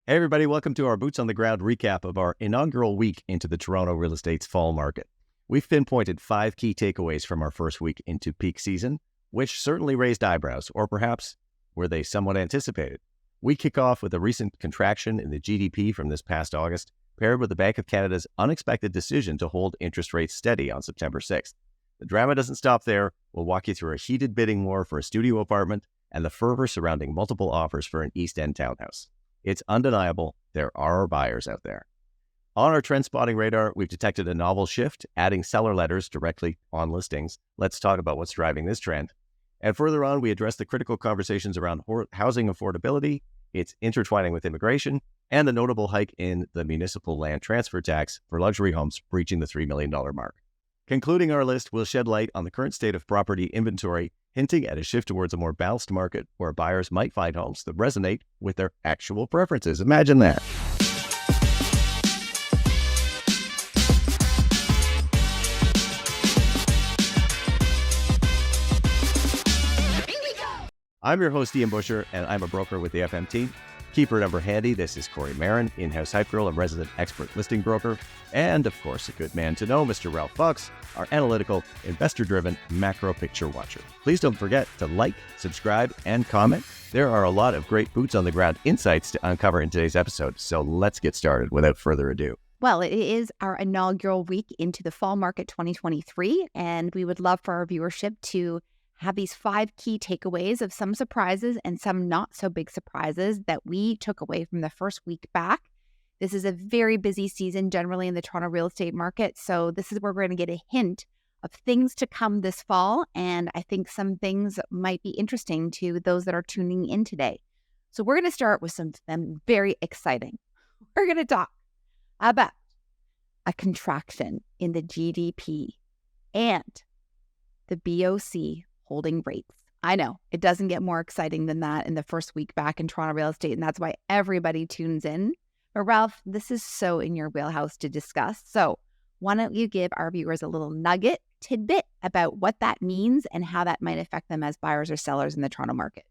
Hey, everybody, welcome to our Boots on the Ground recap of our inaugural week into the Toronto real estate's fall market. We've pinpointed 5 key takeaways from our first week into peak season, which certainly raised eyebrows, or perhaps were they somewhat anticipated. We kick off with a recent contraction in the GDP from this past August, paired with the Bank of Canada's unexpected decision to hold interest rates steady on September 6th. The drama doesn't stop there. We'll walk you through a heated bidding war for a studio apartment and the fervor surrounding multiple offers for an East End townhouse. It's undeniable there are buyers out there. On our trend spotting radar, we've detected a novel shift, adding seller letters directly on listings. Let's talk about what's driving this trend. And further on, we address the critical conversations around housing affordability, its intertwining with immigration, and the notable hike in the municipal land transfer tax for luxury homes breaching the $3 million mark. Concluding our list, we'll shed light on the current state of property inventory, hinting at a shift towards a more balanced market where buyers might find homes that resonate with their actual preferences. Imagine that. I'm your host, Ian Busher, and I'm a broker with the FM team. Keep your number handy. This is Kori Marin, in-house hype girl and resident expert listing broker. And, of course, a good man to know, Mr. Ralph Fox, our analytical, investor-driven macro picture watcher. Please don't forget to like, subscribe, and comment. There are a lot of great boots-on-the-ground insights to uncover in today's episode, so let's get started without further ado. Well, it is our inaugural week into the fall market 2023, and we would love for our viewership to have these 5 key takeaways of some surprises and some not so big surprises that we took away from the first week back. This is a very busy season generally in the Toronto real estate market. So this is where we're going to get a hint of things to come this fall. And I think some things might be interesting to those that are tuning in today. So we're going to start with something very exciting. We're going to talk about a contraction in the GDP and the BOC holding rates. I know it doesn't get more exciting than that in the first week back in Toronto real estate, and that's why everybody tunes in. But Ralph, this is so in your wheelhouse to discuss. So why don't you give our viewers a little tidbit about what that means and how that might affect them as buyers or sellers in the Toronto market?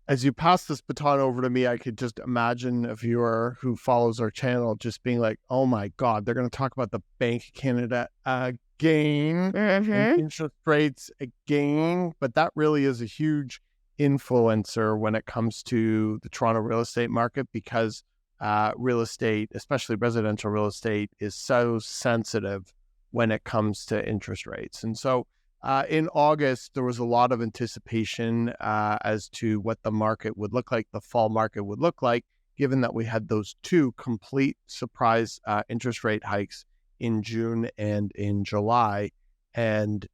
As you pass this baton over to me, I could just imagine a viewer who follows our channel just being like, oh my God, they're going to talk about the Bank of Canada again, and interest rates again. But that really is a huge influencer when it comes to the Toronto real estate market because real estate, especially residential real estate, is so sensitive when it comes to interest rates. And so in August, there was a lot of anticipation as to what the market would look like, the fall market would look like, given that we had those 2 complete surprise interest rate hikes in June and in July. And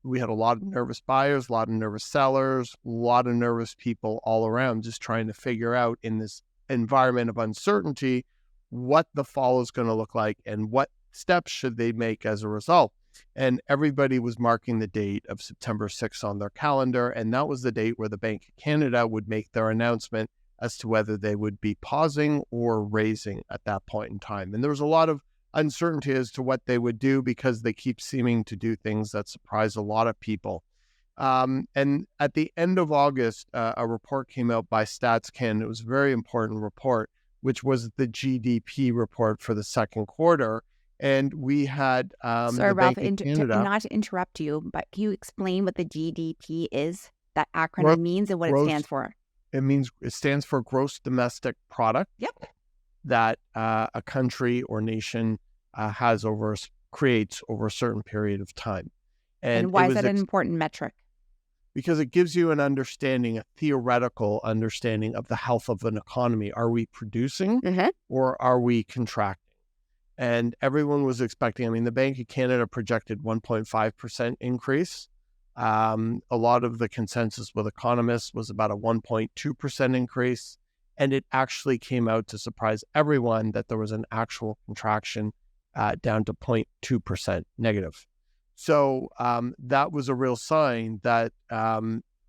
we had a lot of nervous buyers, a lot of nervous sellers, a lot of nervous people all around just trying to figure out in this environment of uncertainty what the fall is going to look like and what steps should they make as a result. And everybody was marking the date of September 6th on their calendar. And that was the date where the Bank of Canada would make their announcement as to whether they would be pausing or raising at that point in time. And there was a lot of uncertainty as to what they would do because they keep seeming to do things that surprise a lot of people. And at the end of August, a report came out by StatsCan. It was a very important report, which was the GDP report for the second quarter. And we had Sorry, Ralph, not to interrupt you, but can you explain what the GDP is, that acronym means, and what it stands for? It stands for Gross Domestic Product. Yep. That a country or nation creates over a certain period of time. And why is that an important metric? Because it gives you an understanding, a theoretical understanding of the health of an economy. Are we producing or are we contracting? And everyone was expecting, the Bank of Canada projected 1.5% increase. A lot of the consensus with economists was about a 1.2% increase. And it actually came out to surprise everyone that there was an actual contraction down to 0.2% negative. So that was a real sign that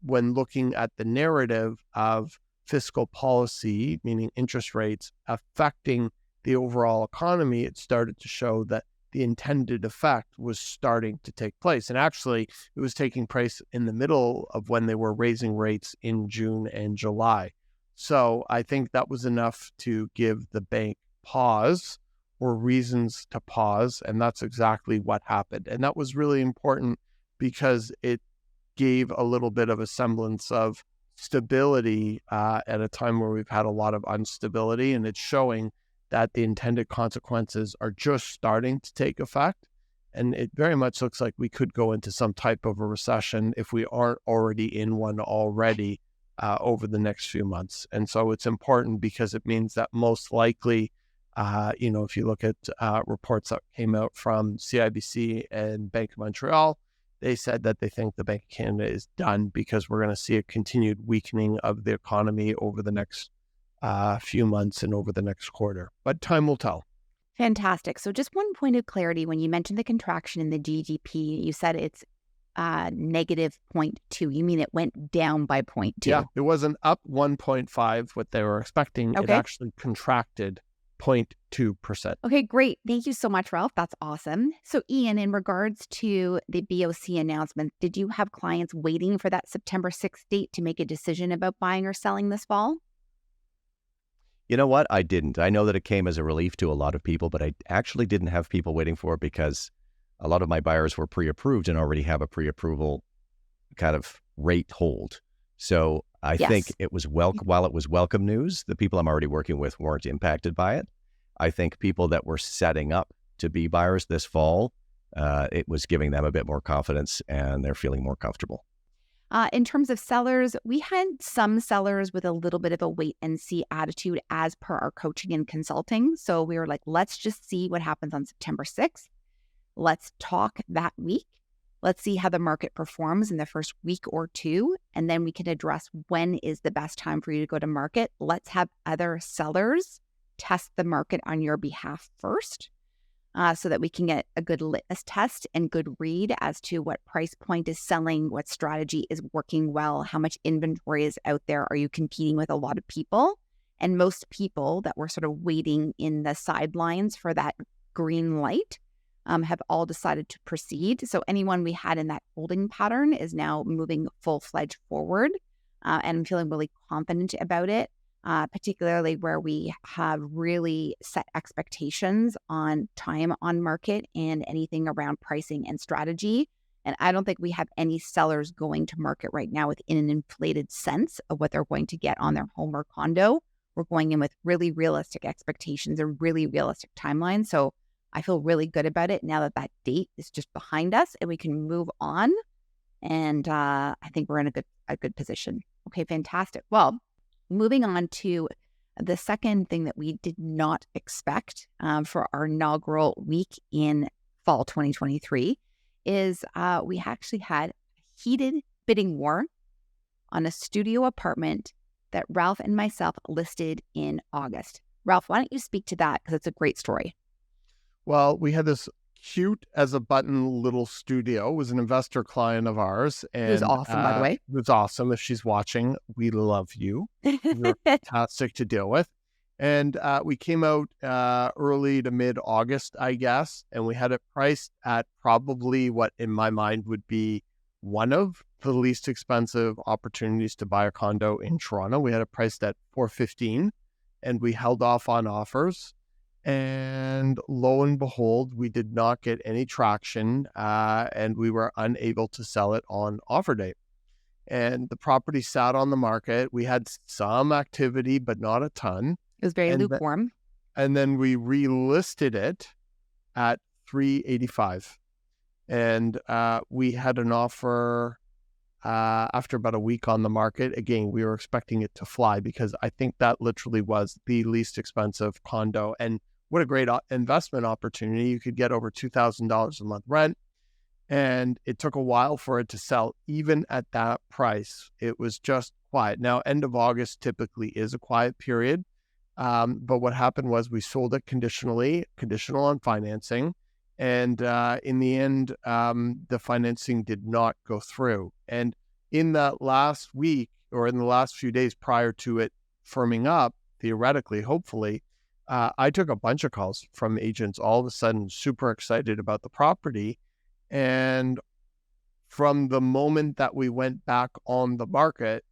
when looking at the narrative of fiscal policy, meaning interest rates affecting the overall economy, it started to show that the intended effect was starting to take place. And actually, it was taking place in the middle of when they were raising rates in June and July. So I think that was enough to give the bank pause or reasons to pause. And that's exactly what happened. And that was really important because it gave a little bit of a semblance of stability at a time where we've had a lot of instability. And it's showing that the intended consequences are just starting to take effect. And it very much looks like we could go into some type of a recession if we aren't already in one already over the next few months. And so it's important because it means that most likely, if you look at reports that came out from CIBC and Bank of Montreal, they said that they think the Bank of Canada is done because we're going to see a continued weakening of the economy over the next few months and over the next quarter. But time will tell. Fantastic. So just one point of clarity, when you mentioned the contraction in the GDP, you said it's negative 0.2. You mean it went down by 0.2? Yeah, it wasn't up 1.5, what they were expecting. Okay. It actually contracted 0.2%. Okay, great. Thank you so much, Ralph. That's awesome. So Ian, in regards to the BOC announcement, did you have clients waiting for that September 6th date to make a decision about buying or selling this fall? You know what? I didn't. I know that it came as a relief to a lot of people, but I actually didn't have people waiting for it because a lot of my buyers were pre-approved and already have a pre-approval kind of rate hold. So I think it was while it was welcome news, the people I'm already working with weren't impacted by it. I think people that were setting up to be buyers this fall, it was giving them a bit more confidence and they're feeling more comfortable. In terms of sellers, we had some sellers with a little bit of a wait and see attitude as per our coaching and consulting. So we were like, let's just see what happens on September 6th. Let's talk that week. Let's see how the market performs in the first week or two, and then we can address when is the best time for you to go to market. Let's have other sellers test the market on your behalf first. So that we can get a good litmus test and good read as to what price point is selling, what strategy is working well, how much inventory is out there. Are you competing with a lot of people? And most people that were sort of waiting in the sidelines for that green light have all decided to proceed. So anyone we had in that holding pattern is now moving full-fledged forward. And I'm feeling really confident about it. Particularly where we have really set expectations on time on market and anything around pricing and strategy. And I don't think we have any sellers going to market right now within an inflated sense of what they're going to get on their home or condo. We're going in with really realistic expectations and really realistic timelines. So I feel really good about it now that that date is just behind us and we can move on. And I think we're in a good position. Okay, fantastic. Well, moving on to the second thing that we did not expect for our inaugural week in fall 2023 is we actually had a heated bidding war on a studio apartment that Ralph and myself listed in August. Ralph, why don't you speak to that? Because it's a great story. Well, we had this cute as a button little studio. It was an investor client of ours. And, it was awesome, by the way. It was awesome. If she's watching, we love you. You're fantastic to deal with. And we came out early to mid-August, I guess, and we had it priced at probably what in my mind would be one of the least expensive opportunities to buy a condo in Toronto. We had it priced at $415,000 and we held off on offers. And lo and behold, we did not get any traction and we were unable to sell it on offer date. And the property sat on the market. We had some activity, but not a ton. It was very lukewarm. And then we relisted it at $385,000. And we had an offer after about a week on the market. Again, we were expecting it to fly because I think that literally was the least expensive condo. And what a great investment opportunity. You could get over $2,000 a month rent. And it took a while for it to sell, even at that price. It was just quiet. Now, end of August typically is a quiet period. But what happened was we sold it conditional on financing. And in the end, the financing did not go through. And in that last week or in the last few days prior to it firming up, theoretically, hopefully, I took a bunch of calls from agents all of a sudden super excited about the property. And from the moment that we went back on the market,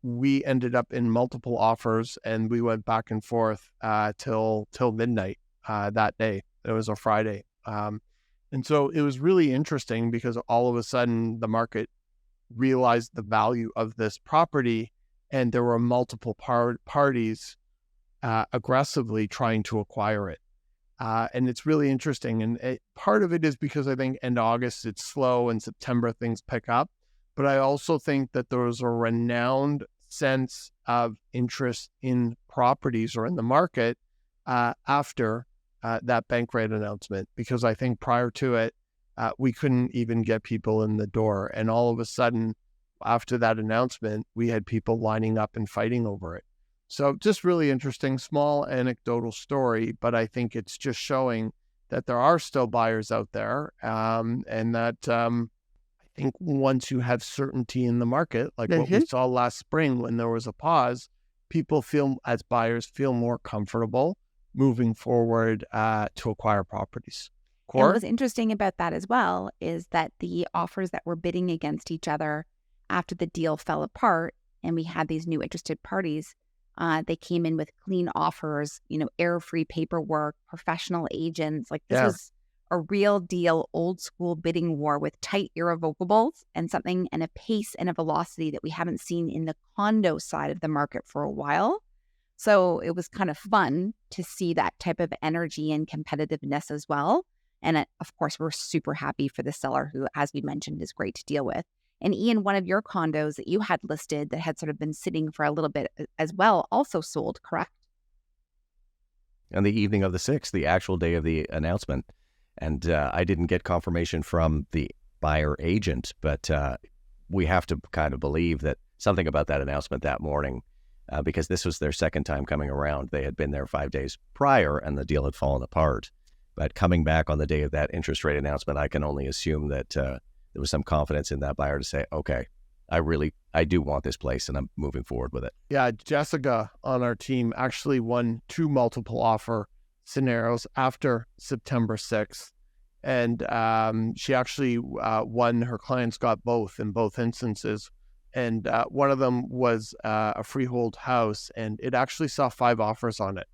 we ended up in multiple offers, and we went back and forth till midnight that day. It was a Friday. And so it was really interesting because all of a sudden the market realized the value of this property, and there were multiple parties aggressively trying to acquire it. And it's really interesting. And part of it is because I think end August it's slow, and September things pick up. But I also think that there was a renowned sense of interest in properties or in the market after that bank rate announcement, because I think prior to it, we couldn't even get people in the door. And all of a sudden, after that announcement, we had people lining up and fighting over it. So just really interesting, small anecdotal story, but I think it's just showing that there are still buyers out there, and that I think once you have certainty in the market, like what we saw last spring when there was a pause, people as buyers feel more comfortable moving forward to acquire properties. And what was interesting about that as well is that the offers that were bidding against each other after the deal fell apart and we had these new interested parties, they came in with clean offers, error-free paperwork, professional agents. Like this was a real deal, old school bidding war with tight irrevocables and a pace and a velocity that we haven't seen in the condo side of the market for a while. So it was kind of fun to see that type of energy and competitiveness as well. And of course, we're super happy for the seller who, as we mentioned, is great to deal with. And Ian, one of your condos that you had listed that had sort of been sitting for a little bit as well also sold, correct? On the evening of the 6th, the actual day of the announcement. And I didn't get confirmation from the buyer agent, but we have to kind of believe that something about that announcement that morning, because this was their second time coming around. They had been there 5 days prior and the deal had fallen apart. But coming back on the day of that interest rate announcement, I can only assume that there was some confidence in that buyer to say, okay, I do want this place and I'm moving forward with it. Yeah, Jessica on our team actually won 2 multiple offer scenarios after September 6th. And she actually won, her clients got both in both instances. And one of them was a freehold house, and it actually saw 5 offers on it.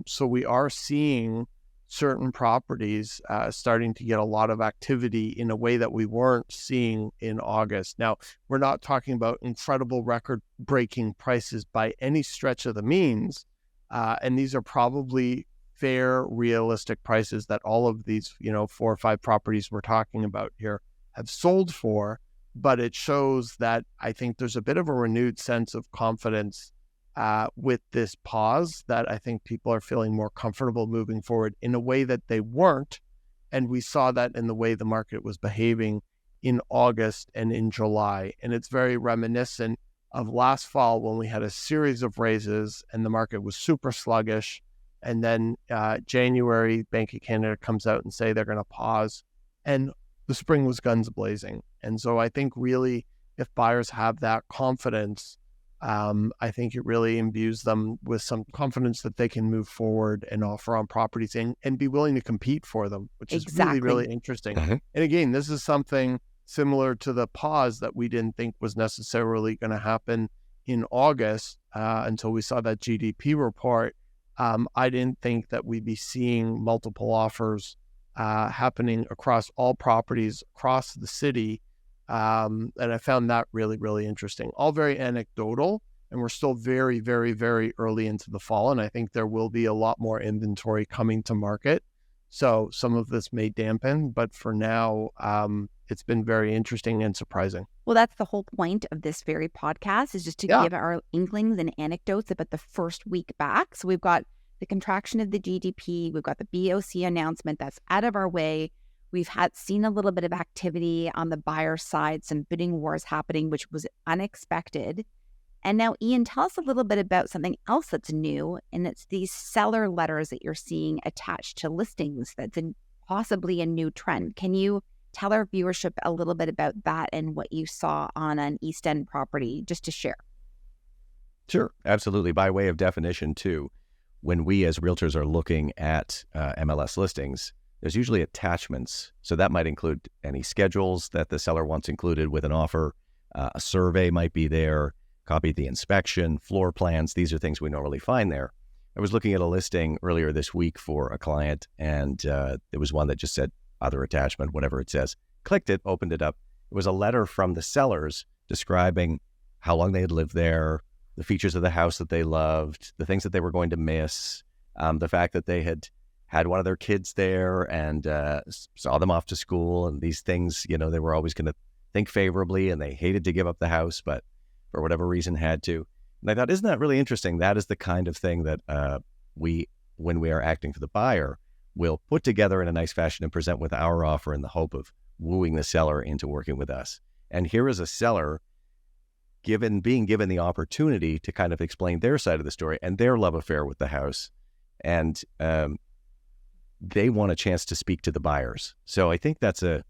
So we are seeing certain properties starting to get a lot of activity in a way that we weren't seeing in August. Now, we're not talking about incredible record-breaking prices by any stretch of the means, and these are probably fair, realistic prices that all of these, 4 or 5 properties we're talking about here have sold for. But it shows that I think there's a bit of a renewed sense of confidence with this pause, that I think people are feeling more comfortable moving forward in a way that they weren't. And we saw that in the way the market was behaving in August and in July. And it's very reminiscent of last fall when we had a series of raises and the market was super sluggish. And then January, Bank of Canada comes out and say they're going to pause. And the spring was guns blazing. And so I think really if buyers have that confidence, I think it really imbues them with some confidence that they can move forward and offer on properties and be willing to compete for them, which is really, really interesting. And again, this is something similar to the pause that we didn't think was necessarily going to happen in August until we saw that GDP report. I didn't think that we'd be seeing multiple offers happening across all properties across the city. And I found that really, really interesting. All very anecdotal, and we're still very, very, very early into the fall. And I think there will be a lot more inventory coming to market. So some of this may dampen, but for now, it's been very interesting and surprising. Well, that's the whole point of this very podcast, is just to give our inklings and anecdotes about the first week back. So we've got the contraction of the GDP. We've got the BOC announcement that's out of our way. We've seen a little bit of activity on the buyer side, some bidding wars happening, which was unexpected. And now, Ian, tell us a little bit about something else that's new, and it's these seller letters that you're seeing attached to listings. That's possibly a new trend. Can you tell our viewership a little bit about that and what you saw on an East End property, just to share? Sure, absolutely. By way of definition, too, when we as realtors are looking at MLS listings, there's usually attachments. So that might include any schedules that the seller wants included with an offer, A survey might be there, copy of the inspection, floor plans. These are things we normally find there. I was looking at a listing earlier this week for a client, and there was one that just said other attachment, whatever it says. Clicked it, opened it up. It was a letter from the sellers describing how long they had lived there, the features of the house that they loved, the things that they were going to miss, the fact that they had one of their kids there and saw them off to school, and these things, they were always going to think favorably, and they hated to give up the house, but for whatever reason had to. And I thought, isn't that really interesting? That is the kind of thing that when we are acting for the buyer, will put together in a nice fashion and present with our offer in the hope of wooing the seller into working with us. And here is a seller being given the opportunity to kind of explain their side of the story and their love affair with the house. And they want a chance to speak to the buyers. So I think that's an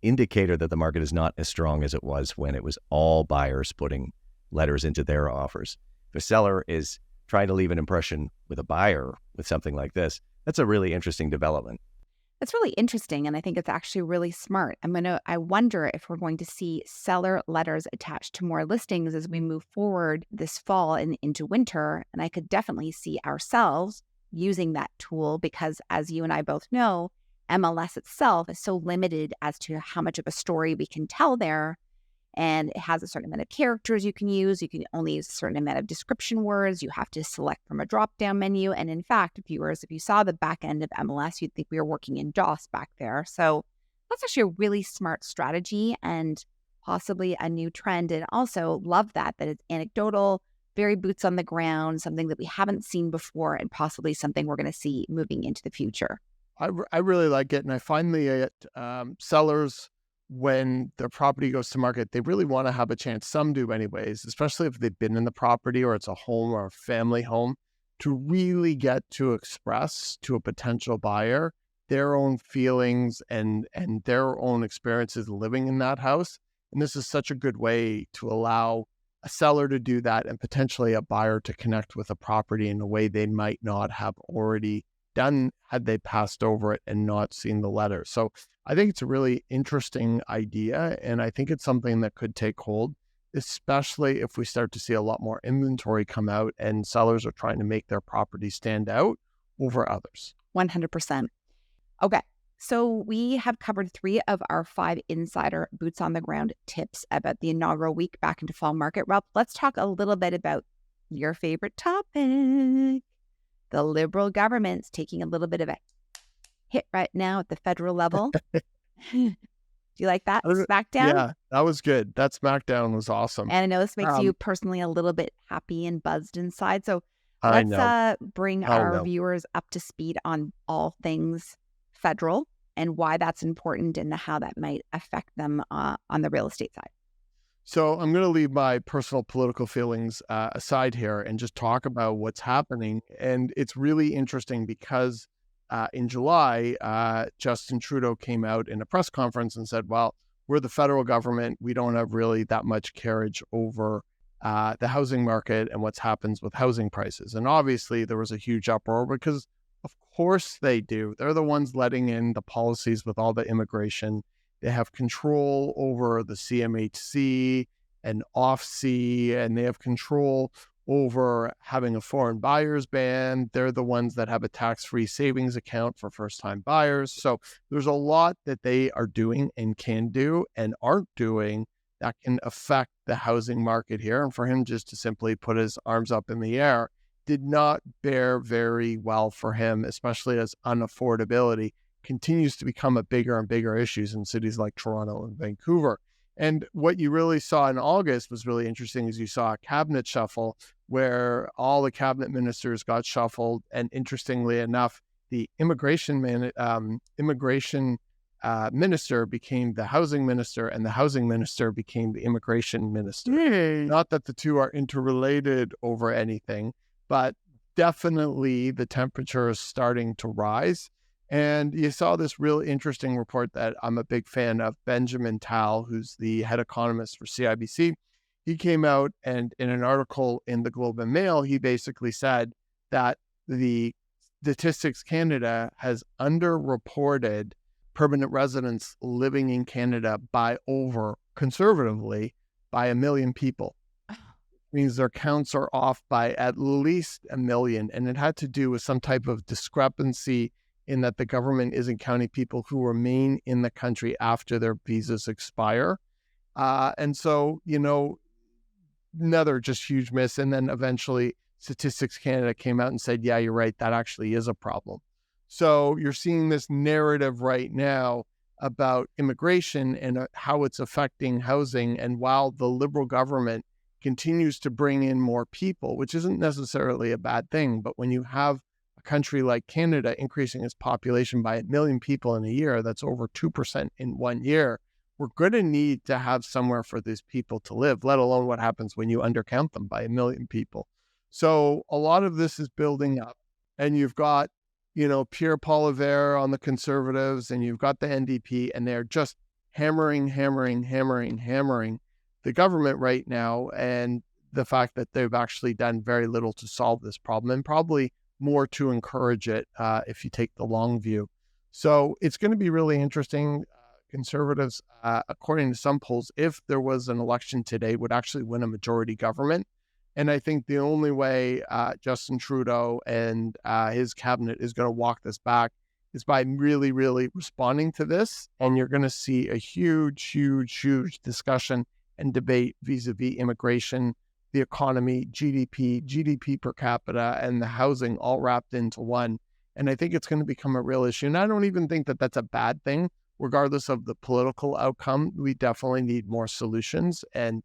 indicator that the market is not as strong as it was when it was all buyers putting letters into their offers. If a seller is trying to leave an impression with a buyer with something like this, that's a really interesting development. It's really interesting, and I think it's actually really smart. I wonder if we're going to see seller letters attached to more listings as we move forward this fall and into winter. And I could definitely see ourselves using that tool because, as you and I both know, MLS itself is so limited as to how much of a story we can tell there. And it has a certain amount of characters you can use. You can only use a certain amount of description words. You have to select from a drop-down menu. And in fact, viewers, if you saw the back end of MLS, you'd think we were working in DOS back there. So that's actually a really smart strategy and possibly a new trend. And also love that it's anecdotal, very boots on the ground, something that we haven't seen before, and possibly something we're going to see moving into the future. I really like it. And I find the sellers, when their property goes to market, they really want to have a chance, some do anyways, especially if they've been in the property or it's a home or a family home, to really get to express to a potential buyer their own feelings and their own experiences living in that house. And this is such a good way to allow a seller to do that and potentially a buyer to connect with a property in a way they might not have already done had they passed over it and not seen the letter. So I think it's a really interesting idea, and I think it's something that could take hold, especially if we start to see a lot more inventory come out and sellers are trying to make their property stand out over others. 100%. Okay, so we have covered 3 of our 5 insider boots on the ground tips about the inaugural week back into fall market. Rob, let's talk a little bit about your favorite topic. The Liberal government's taking a little bit of a hit right now at the federal level. Do you like that? Smackdown? Yeah, that was good. That Smackdown was awesome. And I know this makes you personally a little bit happy and buzzed inside. So let's bring our viewers up to speed on all things federal and why that's important and how that might affect them on the real estate side. So I'm going to leave my personal political feelings aside here and just talk about what's happening. And it's really interesting because in July, Justin Trudeau came out in a press conference and said, well, we're the federal government. We don't have really that much carriage over the housing market and what happens with housing prices. And obviously there was a huge uproar because of course they do. They're the ones letting in the policies with all the immigration. They have control over the CMHC and OFC, and they have control over having a foreign buyers ban. They're the ones that have a tax-free savings account for first-time buyers. So there's a lot that they are doing and can do and aren't doing that can affect the housing market here. And for him just to simply put his arms up in the air did not bear very well for him, especially as unaffordability continues to become a bigger and bigger issues in cities like Toronto and Vancouver. And what you really saw in August was really interesting is you saw a cabinet shuffle where all the cabinet ministers got shuffled. And interestingly enough, the immigration minister became the housing minister, and the housing minister became the immigration minister. Not that the two are interrelated over anything, but definitely the temperature is starting to rise. And you saw this real interesting report that I'm a big fan of, Benjamin Tal, who's the head economist for CIBC. He came out and in an article in the Globe and Mail, he basically said that the Statistics Canada has underreported permanent residents living in Canada by over conservatively by 1 million people. Means their counts are off by at least 1 million. And it had to do with some type of discrepancy in that the government isn't counting people who remain in the country after their visas expire. And so, another just huge miss. And then eventually Statistics Canada came out and said, yeah, you're right, that actually is a problem. So you're seeing this narrative right now about immigration and how it's affecting housing. And while the Liberal government continues to bring in more people, which isn't necessarily a bad thing, but when you have a country like Canada increasing its population by 1 million people in a year, that's over 2% in 1 year, we're going to need to have somewhere for these people to live, let alone what happens when you undercount them by 1 million people. So a lot of this is building up, and you've got, Pierre Poilievre on the Conservatives, and you've got the NDP, and they're just hammering the government right now, and the fact that they've actually done very little to solve this problem, and probably more to encourage it if you take the long view. So it's going to be really interesting. Conservatives, according to some polls, if there was an election today, would actually win a majority government. And I think the only way Justin Trudeau and his cabinet is going to walk this back is by really, really responding to this. And you're going to see a huge discussion and debate vis-a-vis immigration, the economy, GDP per capita, and the housing all wrapped into one. And I think it's going to become a real issue. And I don't even think that that's a bad thing, regardless of the political outcome. We definitely need more solutions. And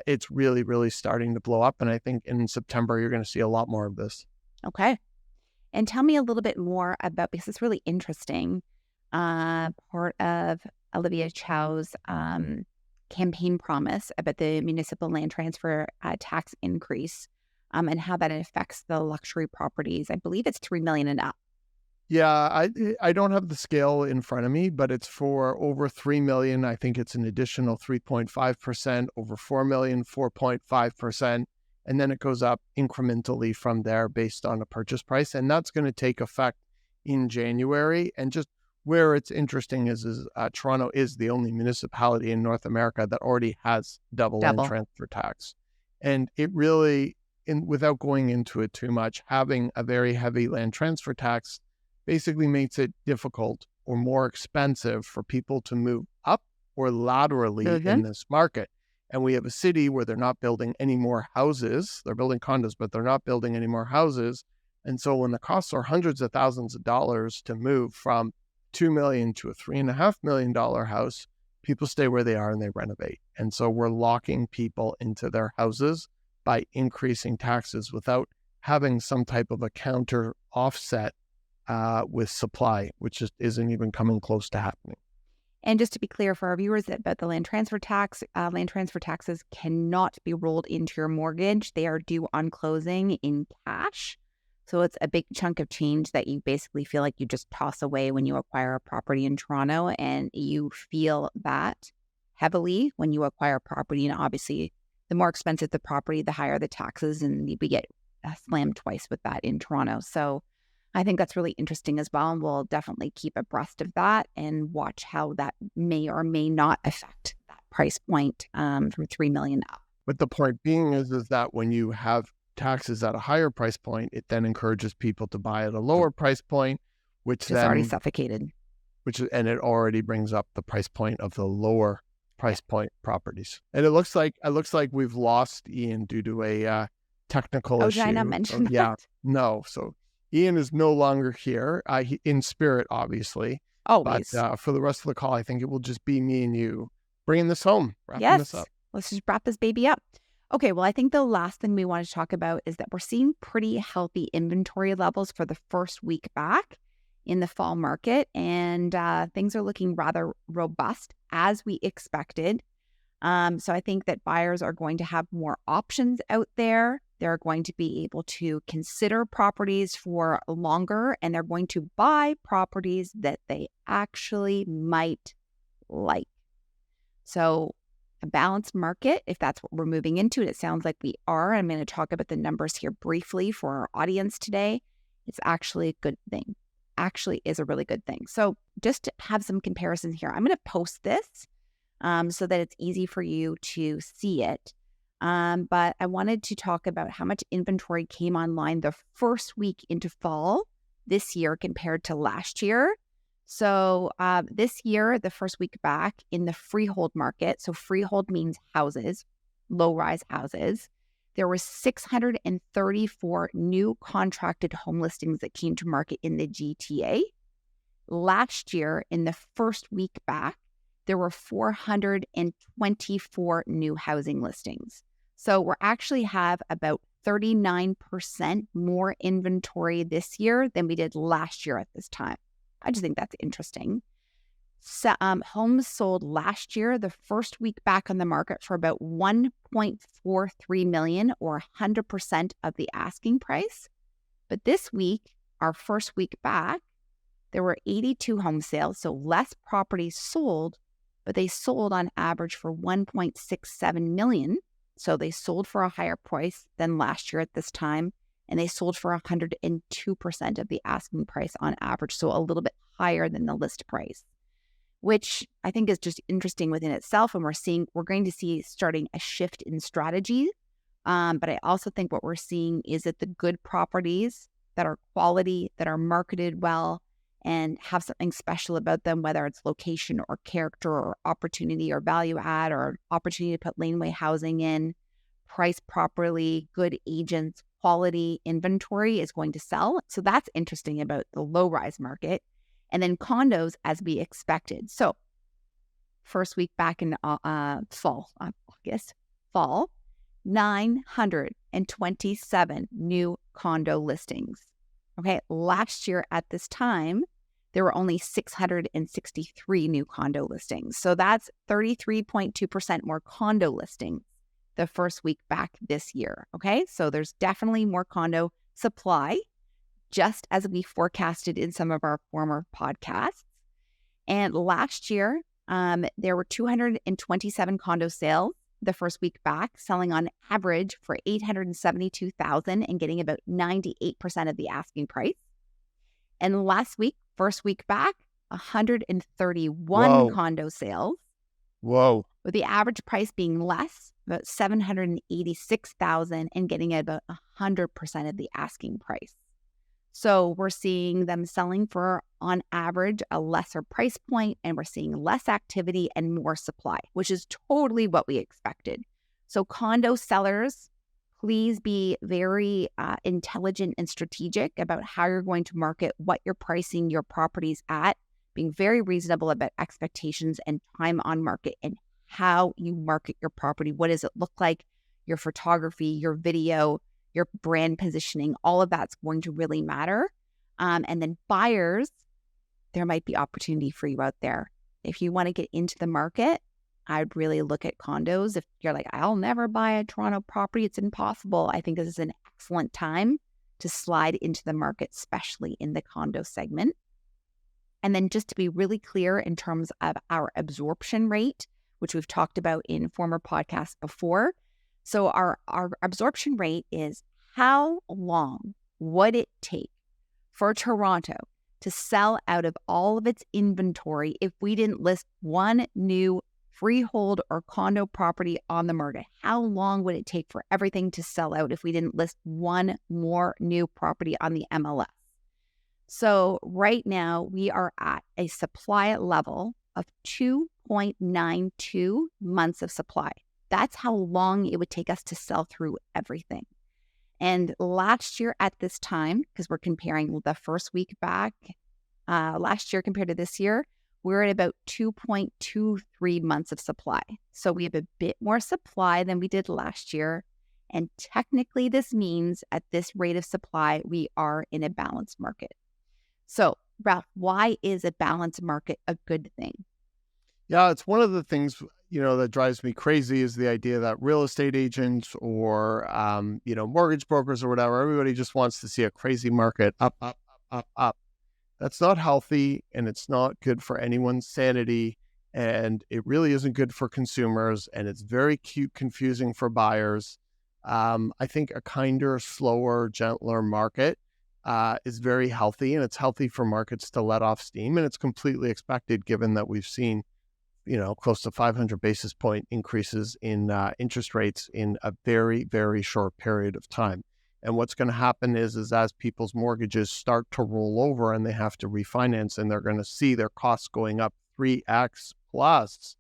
it's really, really starting to blow up. And I think in September, you're going to see a lot more of this. Okay. And tell me a little bit more about, because it's really interesting, part of Olivia Chow's campaign promise about the municipal land transfer tax increase and how that affects the luxury properties. I believe it's $3 million and up. Yeah, I don't have the scale in front of me, but it's for over 3 million. I think it's an additional 3.5%, over 4 million, 4.5%. And then it goes up incrementally from there based on a purchase price. And that's going to take effect in January. And just where it's interesting is Toronto is the only municipality in North America that already has double land transfer tax. And it really, without going into it too much, having a very heavy land transfer tax basically makes it difficult or more expensive for people to move up or laterally in this market. And we have a city where they're not building any more houses. They're building condos, but they're not building any more houses. And so when the costs are hundreds of thousands of dollars to move from $2 million to a $3.5 million house, people stay where they are and they renovate. And so we're locking people into their houses by increasing taxes without having some type of a counter offset with supply, which just isn't even coming close to happening. And just to be clear for our viewers about the land transfer taxes cannot be rolled into your mortgage. They are due on closing in cash. So it's a big chunk of change that you basically feel like you just toss away when you acquire a property in Toronto. And you feel that heavily when you acquire property. And obviously, the more expensive the property, the higher the taxes. And we get slammed twice with that in Toronto. So I think that's really interesting as well. And we'll definitely keep abreast of that and watch how that may or may not affect that price point from $3 million up. But the point being is that when you have taxes at a higher price point, it then encourages people to buy at a lower price point, which is already suffocated. And it already brings up the price point of the lower price point properties. And it looks like we've lost Ian due to a technical issue. Did I not mention that? Yeah, no. So Ian is no longer here, in spirit, obviously. Always. But for the rest of the call, I think it will just be me and you bringing this home, wrapping this up. Let's just wrap this baby up. Okay, well, I think the last thing we want to talk about is that we're seeing pretty healthy inventory levels for the first week back in the fall market, and things are looking rather robust as we expected. So I think that buyers are going to have more options out there. They're going to be able to consider properties for longer, and they're going to buy properties that they actually might like. So a balanced market, if that's what we're moving into, and it sounds like we are. I'm going to talk about the numbers here briefly for our audience today. It's actually a good thing. Actually is a really good thing. So just to have some comparisons here, I'm going to post this so that it's easy for you to see it. But I wanted to talk about how much inventory came online the first week into fall this year compared to last year. So this year, the first week back in the freehold market, so freehold means houses, low-rise houses, there were 634 new contracted home listings that came to market in the GTA. Last year, in the first week back, there were 424 new housing listings. So we actually have about 39% more inventory this year than we did last year at this time. I just think that's interesting. So, homes sold last year, the first week back on the market for about $1.43 million, or 100% of the asking price. But this week, our first week back, there were 82 home sales, so less properties sold, but they sold on average for $1.67 million. So they sold for a higher price than last year at this time, and they sold for 102% of the asking price on average, so a little bit higher than the list price, which I think is just interesting within itself. And we're going to see starting a shift in strategy. But I also think what we're seeing is that the good properties that are quality, that are marketed well, and have something special about them, whether it's location or character or opportunity or value add or opportunity to put laneway housing in, priced properly, good agents, quality inventory is going to sell. So that's interesting about the low-rise market. And then condos, as we expected. So first week back in fall, 927 new condo listings. Okay, last year at this time, there were only 663 new condo listings. So that's 33.2% more condo listings the first week back this year. Okay, so there's definitely more condo supply, just as we forecasted in some of our former podcasts. And last year, there were 227 condo sales the first week back, selling on average for $872,000 and getting about 98% of the asking price. And last week, first week back, 131 condo sales. Whoa. With the average price being less, about $786,000 and getting about 100% of the asking price. So we're seeing them selling for, on average, a lesser price point, and we're seeing less activity and more supply, which is totally what we expected. So condo sellers, please be very intelligent and strategic about how you're going to market, what you're pricing your properties at, being very reasonable about expectations and time on market and how you market your property. What does it look like? Your photography, your video, your brand positioning, all of that's going to really matter. And then buyers, there might be opportunity for you out there. If you want to get into the market, I'd really look at condos. If you're like, I'll never buy a Toronto property, it's impossible. I think this is an excellent time to slide into the market, especially in the condo segment. And then just to be really clear in terms of our absorption rate, which we've talked about in former podcasts before. So our absorption rate is how long would it take for Toronto to sell out of all of its inventory if we didn't list one new freehold or condo property on the market? How long would it take for everything to sell out if we didn't list one more new property on the MLS? So right now we are at a supply level of 2.92 months of supply. That's how long it would take us to sell through everything. And last year at this time, because we're comparing the first week back, last year compared to this year, we're at about 2.23 months of supply. So we have a bit more supply than we did last year. And technically, this means at this rate of supply, we are in a balanced market. So, Ralph, why is a balanced market a good thing? Yeah, it's one of the things, that drives me crazy is the idea that real estate agents or, mortgage brokers or whatever, everybody just wants to see a crazy market up, up, up, up, up. That's not healthy, and it's not good for anyone's sanity, and it really isn't good for consumers, and it's very confusing for buyers. I think a kinder, slower, gentler market is very healthy, and it's healthy for markets to let off steam, and it's completely expected given that we've seen close to 500 basis point increases in interest rates in a very, very short period of time. And what's going to happen is as people's mortgages start to roll over and they have to refinance and they're going to see their costs going up 3x plus,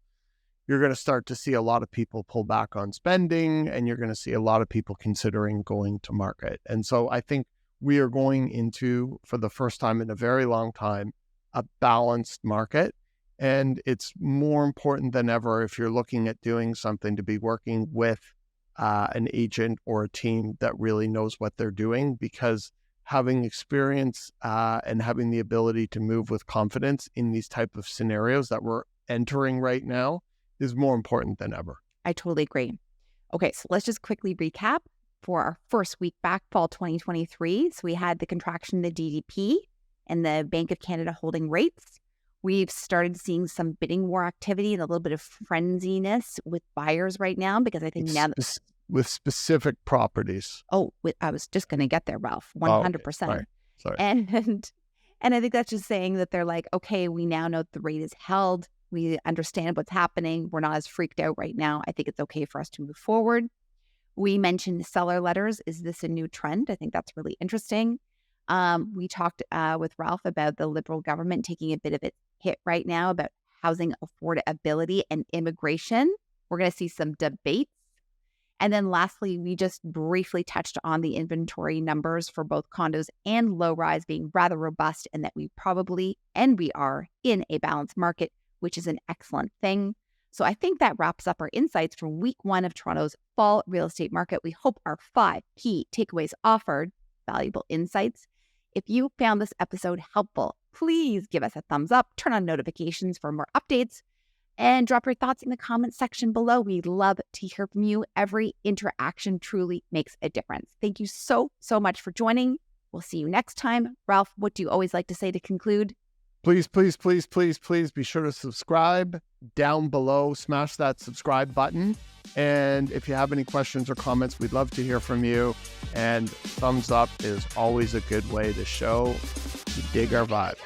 you're going to start to see a lot of people pull back on spending, and you're going to see a lot of people considering going to market. And so I think we are going into, for the first time in a very long time, a balanced market. And it's more important than ever, if you're looking at doing something, to be working with an agent or a team that really knows what they're doing, because having experience and having the ability to move with confidence in these type of scenarios that we're entering right now is more important than ever. I totally agree. Okay, so let's just quickly recap for our first week back, fall 2023. So we had the contraction in the GDP and the Bank of Canada holding rates. We've started seeing some bidding war activity and a little bit of frenziness with buyers right now, because I think with specific properties. I was just going to get there, Ralph. 100%. Okay. Sorry. And I think that's just saying that they're like, okay, we now know the rate is held. We understand what's happening. We're not as freaked out right now. I think it's okay for us to move forward. We mentioned seller letters. Is this a new trend? I think that's really interesting. We talked with Ralph about the Liberal government taking a bit of a hit right now about housing affordability and immigration. We're going to see some debates. And then lastly, we just briefly touched on the inventory numbers for both condos and low-rise being rather robust, and that we are in a balanced market, which is an excellent thing. So I think that wraps up our insights from week 1 of Toronto's fall real estate market. We hope our 5 key takeaways offered valuable insights. If you found this episode helpful, please give us a thumbs up, turn on notifications for more updates, and drop your thoughts in the comments section below. We'd love to hear from you. Every interaction truly makes a difference. Thank you so much for joining. We'll see you next time. Ralph, what do you always like to say to conclude? Please be sure to subscribe down below. Smash that subscribe button. And if you have any questions or comments, we'd love to hear from you. And thumbs up is always a good way to show you dig our vibe.